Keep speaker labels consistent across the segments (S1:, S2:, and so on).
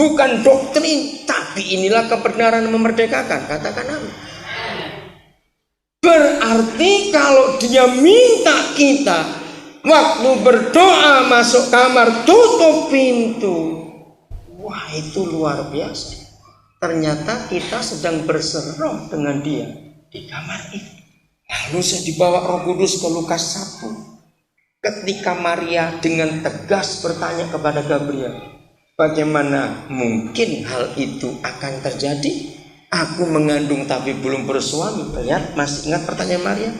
S1: Bukan doktrin, tapi inilah kebenaran memerdekakan. Katakan amin. Berarti kalau dia minta kita waktu berdoa masuk kamar tutup pintu, wah itu luar biasa. Ternyata kita sedang berseroh dengan dia di kamar itu. Lalu saya dibawa Roh Kudus ke Lukas 1. Ketika Maria dengan tegas bertanya kepada Gabriel, bagaimana mungkin hal itu akan terjadi? Aku mengandung tapi belum bersuami. Lihat, masih ingat pertanyaan Maria?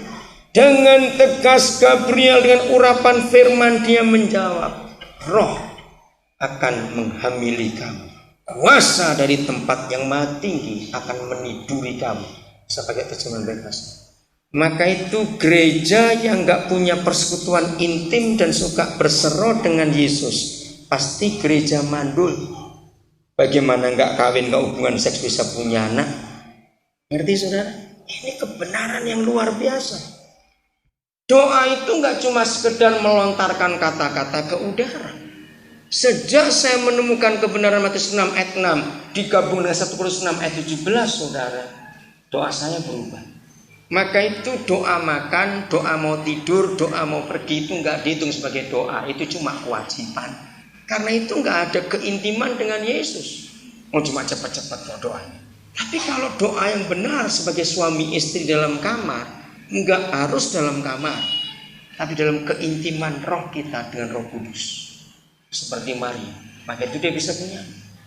S1: Dengan tegas Gabriel dengan urapan firman dia menjawab, Roh akan menghamili kamu. Kuasa dari tempat yang maha tinggi akan meniduri kamu. Sebagai terjemahan bebas. Maka itu gereja yang gak punya persekutuan intim dan suka berseroh dengan Yesus, pasti gereja mandul. Bagaimana gak kawin, gak hubungan seks bisa punya anak? Ngerti saudara? Ini kebenaran yang luar biasa. Doa itu gak cuma sekedar melontarkan kata-kata ke udara. Sejak saya menemukan kebenaran Matius 6 ayat 6 digabung dengan 1 Korintus 6 ayat 17, saudara, doa saya berubah. Maka itu doa makan, doa mau tidur, doa mau pergi itu gak dihitung sebagai doa. Itu cuma kewajiban. Karena itu gak ada keintiman dengan Yesus. Mau cuma cepat-cepat doanya. Tapi kalau doa yang benar sebagai suami istri dalam kamar, gak harus dalam kamar, tapi dalam keintiman roh kita dengan Roh Kudus. Seperti Maria. Maka itu dia bisa punya.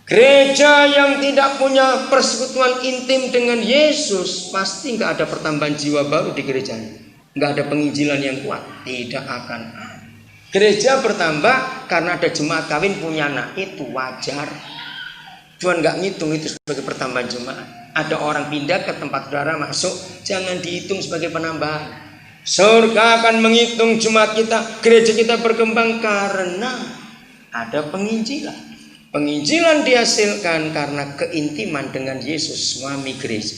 S1: Gereja yang tidak punya persekutuan intim dengan Yesus, pasti gak ada pertambahan jiwa baru di gerejanya. Gak ada penginjilan yang kuat. Tidak akan ada. Gereja bertambah karena ada jemaat kawin punya anak. Itu wajar. Tuhan gak ngitung itu sebagai pertambahan jemaat. Ada orang pindah ke tempat saudara masuk, jangan dihitung sebagai penambahan. Surga akan menghitung jemaat kita, gereja kita berkembang karena ada penginjilan. Penginjilan dihasilkan karena keintiman dengan Yesus, suami gereja.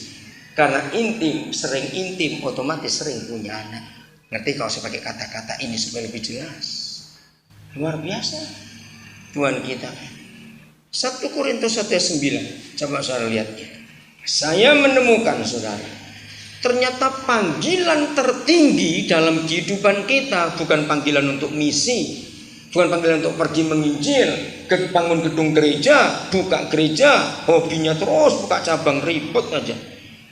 S1: Karena intim, sering intim, otomatis sering punya anak. Ngerti kalau saya pakai kata-kata ini supaya lebih jelas? Luar biasa Tuhan kita. 1 Korintus 1 ayat 9. Coba saudara lihat. Saya menemukan saudara, ternyata panggilan tertinggi dalam kehidupan kita bukan panggilan untuk misi, bukan panggilan untuk pergi menginjil, bangun gedung gereja, buka gereja, hobinya terus buka cabang, ribut aja.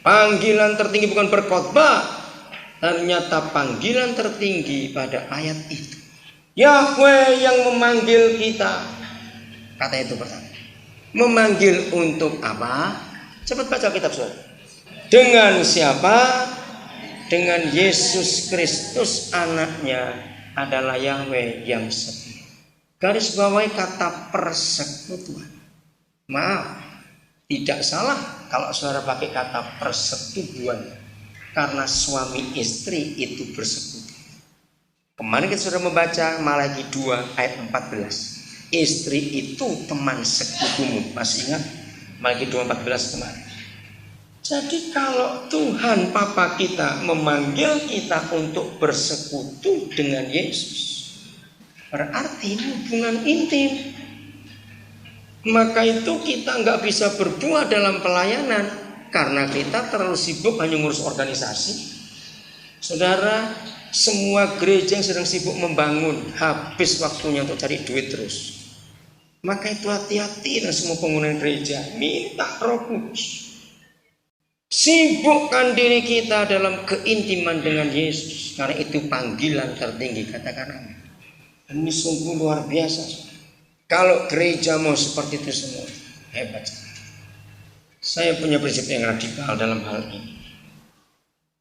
S1: Panggilan tertinggi bukan berkhotbah. Ternyata panggilan tertinggi pada ayat itu. Yahweh yang memanggil kita. Kata itu pertama. Memanggil untuk apa? Cepat baca kitab saudara. Dengan siapa? Dengan Yesus Kristus anaknya adalah Yahweh yang setia. Garis bawahi kata persekutuan. Maaf, tidak salah kalau saudara pakai kata persetubuhan, karena suami istri itu bersekutu. Kemarin kita sudah membaca Malaki 2 ayat 14. Istri itu teman sekutumu. Masih ingat Malaki 2:14 kemarin? Jadi kalau Tuhan Papa kita memanggil kita untuk bersekutu dengan Yesus, berarti ini hubungan intim. Maka itu kita nggak bisa berdua dalam pelayanan karena kita terlalu sibuk hanya ngurus organisasi. Saudara, semua gereja yang sedang sibuk membangun habis waktunya untuk cari duit terus. Maka itu hati-hati dengan semua penggunaan gereja. Minta Roh Kudus. Sibukkan diri kita dalam keintiman dengan Yesus, karena itu panggilan tertinggi. Katakan amin. Ini sungguh luar biasa. Kalau gereja mau seperti itu semua, hebat. Saya punya prinsip yang radikal dalam hal ini.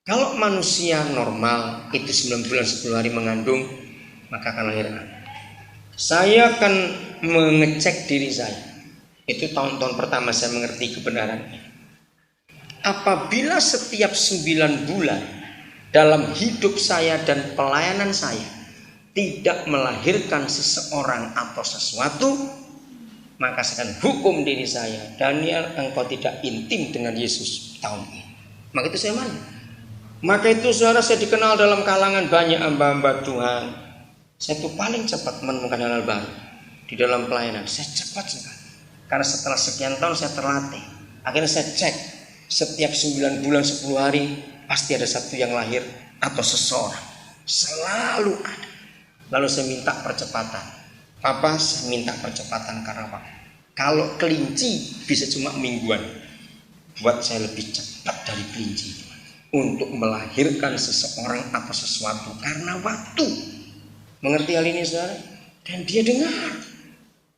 S1: Kalau manusia normal itu 9 bulan 10 hari mengandung, maka akan lahir anak. Saya akan mengecek diri saya. Itu tahun-tahun pertama saya mengerti kebenaran ini. Apabila setiap 9 bulan dalam hidup saya dan pelayanan saya tidak melahirkan seseorang atau sesuatu, maka saya akan hukum diri saya, Daniel, engkau tidak intim dengan Yesus tahun ini. Maka itu saya mana? Maka itu saudara, saya dikenal dalam kalangan banyak hamba-hamba Tuhan. Saya itu paling cepat menemukan hal-hal baru di dalam pelayanan. Saya cepat sekali. Karena setelah sekian tahun saya terlatih. Akhirnya saya cek, setiap 9 bulan 10 hari pasti ada satu yang lahir atau seseorang. Selalu ada. Lalu saya minta percepatan. Papa, saya minta percepatan karena apa? Kalau kelinci bisa cuma mingguan. Buat saya lebih cepat dari kelinci untuk melahirkan seseorang atau sesuatu karena waktu. Mengerti hal ini saudara? Dan dia dengar.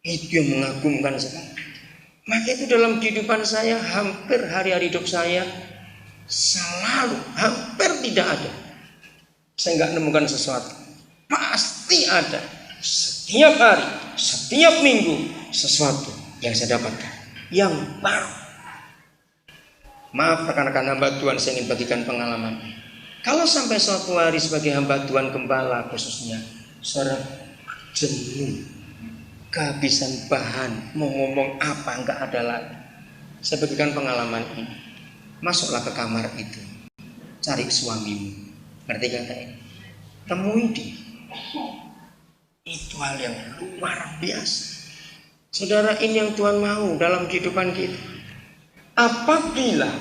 S1: Itu yang mengagumkan sekali. Maka itu dalam kehidupan saya, hampir hari-hari hidup saya selalu, hampir tidak ada saya nggak nemukan sesuatu. Pasti ada. Setiap hari, setiap minggu sesuatu yang saya dapatkan yang baru. Maaf rekan-rekan hamba Tuhan, saya ingin bagikan pengalaman. Kalau sampai suatu hari sebagai hamba Tuhan gembala khususnya, saudara jenuh, kehabisan bahan, mau ngomong apa nggak ada lagi. Saya bagikan pengalaman ini. Masuklah ke kamar itu, cari suamimu, ngerti kata ini? Temui dia. Itu hal yang luar biasa. Saudara, ini yang Tuhan mau dalam kehidupan kita. Apabila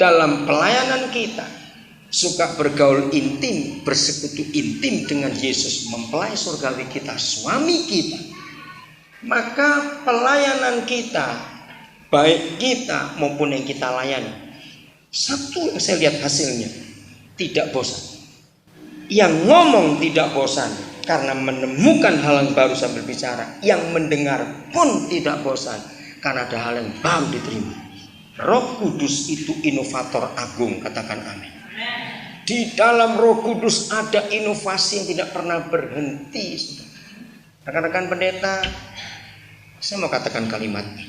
S1: dalam pelayanan kita suka bergaul intim, bersekutu intim dengan Yesus, mempelai surgawi kita, suami kita, maka pelayanan kita, baik kita maupun yang kita layani, satu yang saya lihat hasilnya, tidak bosan. Yang ngomong tidak bosan karena menemukan hal yang baru sambil bicara. Yang mendengar pun tidak bosan karena ada hal yang baru diterima. Roh Kudus itu inovator agung, katakan amin. Di dalam Roh Kudus ada inovasi yang tidak pernah berhenti. Rekan-rekan pendeta, saya mau katakan kalimat ini.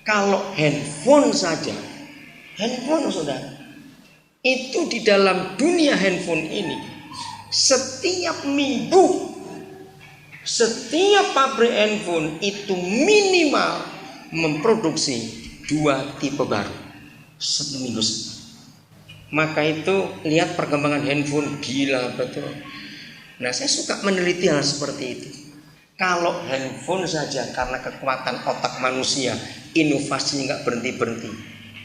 S1: Kalau handphone saja, handphone saudara, itu di dalam dunia handphone ini, setiap minggu, setiap pabrik handphone itu minimal memproduksi 2 tipe baru satu minggu. Maka itu lihat perkembangan handphone, gila betul. Nah, saya suka meneliti hal seperti itu. Kalau handphone saja karena kekuatan otak manusia, inovasinya nggak berhenti-berhenti.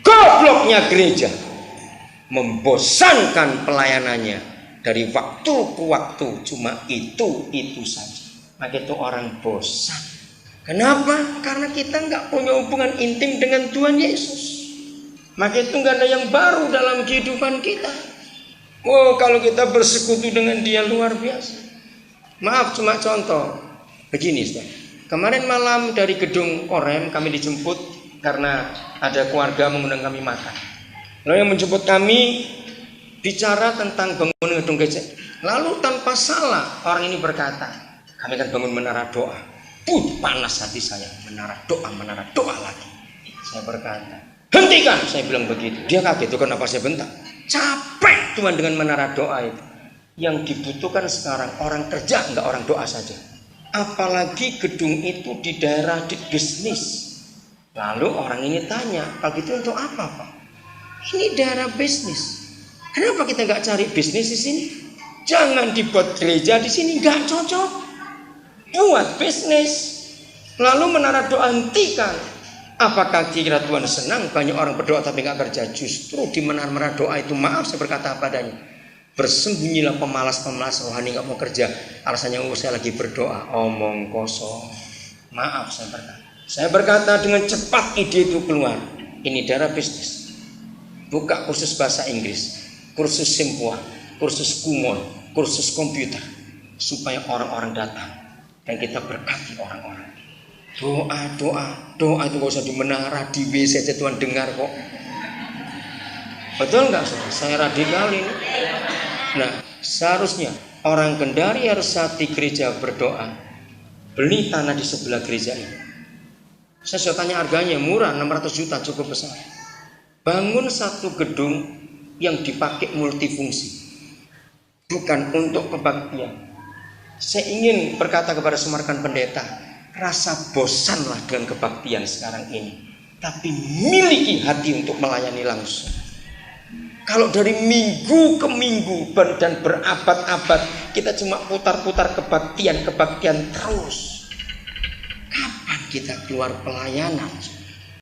S1: Gobloknya gereja membosankan pelayanannya dari waktu ke waktu, cuma itu saja. Maka itu orang bosan. Kenapa? Karena kita nggak punya hubungan intim dengan Tuhan Yesus. Maka itu nggak ada yang baru dalam kehidupan kita. Oh, kalau kita bersekutu dengan Dia luar biasa. Maaf, cuma contoh. Begini, Ustaz. Kemarin malam dari gedung Korem kami dijemput karena ada keluarga mengundang kami makan. Lalu yang menjemput kami bicara tentang bangunan gedung gereja. Lalu tanpa salah orang ini berkata, kami akan bangun menara doa. Panas hati saya, menara doa lagi. Saya berkata, hentikan, saya bilang begitu. Dia kaget, itu kenapa saya bentak? Capek Tuhan dengan menara doa itu. Yang dibutuhkan sekarang orang kerja, enggak orang doa saja. Apalagi gedung itu di daerah di bisnis. Lalu orang ini tanya, kalau gitu untuk apa Pak? Ini daerah bisnis. Kenapa kita enggak cari bisnis di sini? Jangan dibuat gereja di sini, enggak cocok. Buat bisnis. Lalu menara doa hentikan. Apakah kira Tuhan senang banyak orang berdoa tapi gak kerja? Justru di menara doa itu, maaf saya berkata apa adanya, bersembunyilah pemalas-pemalas rohani gak mau kerja. Alasannya saya lagi berdoa. Omong kosong. Maaf saya berkata dengan cepat ide itu keluar. Ini daerah bisnis. Buka kursus bahasa Inggris, kursus simpua, kursus kumon, kursus komputer, supaya orang-orang datang dan kita berkati orang-orang. Doa itu gak usah di menara, di WC aja Tuhan dengar kok. Betul gak? Saya radikal ini. Nah, seharusnya orang Kendari harus saat di gereja berdoa, beli tanah di sebelah gereja ini. Saya sudah tanya harganya, murah, 600 juta, cukup besar. Bangun satu gedung yang dipakai multifungsi, bukan untuk kebaktian. Saya ingin berkata kepada Semarkan pendeta, rasa bosanlah dengan kebaktian sekarang ini, tapi miliki hati untuk melayani langsung. Kalau dari minggu ke minggu dan berabad-abad kita cuma putar-putar kebaktian terus, kapan kita keluar pelayanan?